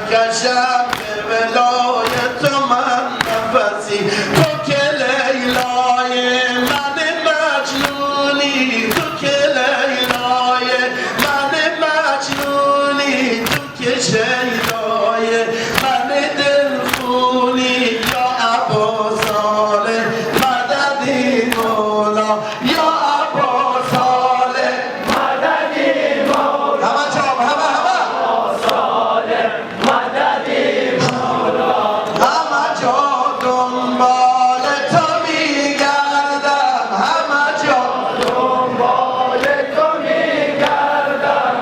نکشم به ولایت من نفسی تو که لیلای من مجنونی تو که لیلای من مجنونی تو که شیدای من دلخونی یا ابا صالح مددی مولا یا ابا صالح مددی مولا همه جام همه دنبال تو میگردم همه جا دنبال تو میگردم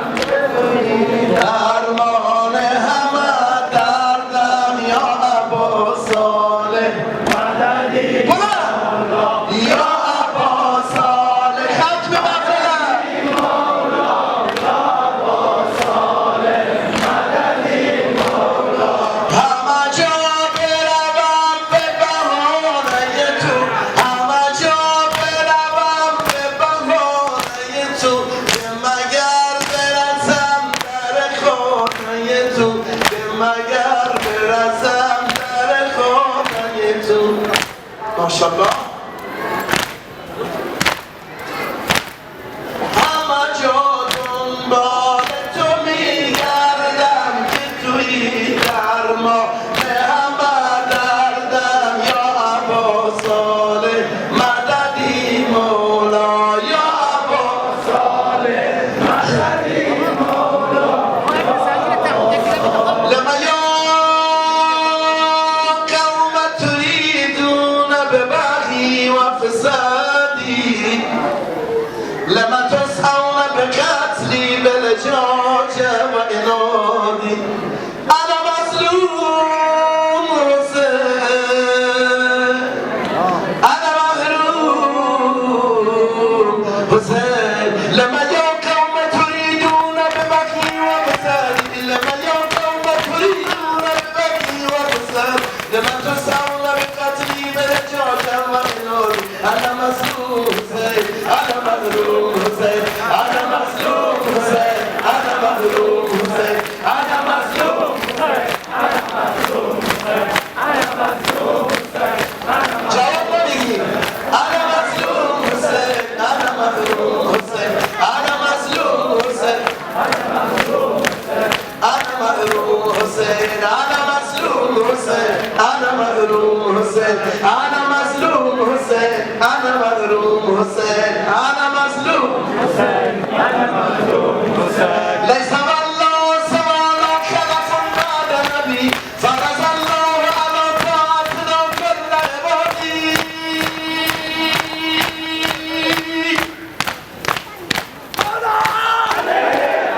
درمان همه دردم یا ابا صالح مددی مولا یا ابا صالح ختم مقرم مولا یا ابا صالح مددی مولا همه جا مگر برسم در خانه تو ماشاءالله همه جا دنبال تو میگردم که توی درمان همه دردم یا ابا صالح مددی مولا یا ابا صالح مددی مولا لما تسعون بقتلي بالجوجة وإنادي أنا مظلوم حسين أنا مغلوب حسين لما اليوم قوم تريدون ببكي وبسالي لما اليوم قوم تريدون ببكي وبسالي لما تسعون بقتلي بالجوجة وإنادي أنا مظلوم حسين أنا مغلوب حسين أنا مظلوم حسين أنا مغلوب حسين أنا مظلوم حسين أنا مظلوم حسين أنا مظلوم حسين جواب نمیگی أنا مظلوم حسين أنا مغلوب حسين أنا مظلوم حسين أنا مظلوم حسين أنا مغلوب حسين أنا مظلوم حسين أنا مغلوب حسين أنا مظلوم حسين أنا مغلوب حسين أنا مظلوم حسين أنا مظلوم حسين ليس والله سوالا خلف بعد نبي فرض الله على طاعتنا كل عبادي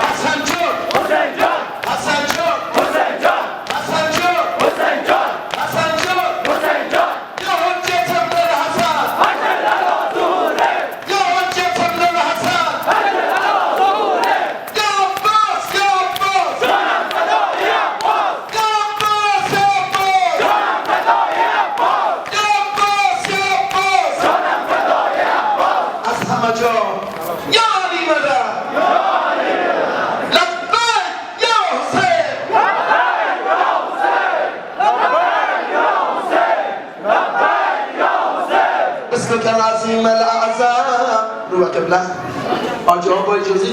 حسن جون حسين جون حسن جون حسين جون حسن جون حسين جون حسن جون حسين جون يا حجة ابن الحسن أجل على ظهوره يا حجة ابن الحسن أجل على ظهوره يا عباس يا عباس جانم فدای عباس يا عباس يا عباس جانم فدای عباس يا عباس يا عباس جانم فدای عباس از همه جا یا علی مدد اسمك العظيم الأعظم روح قبله آجا با اجازه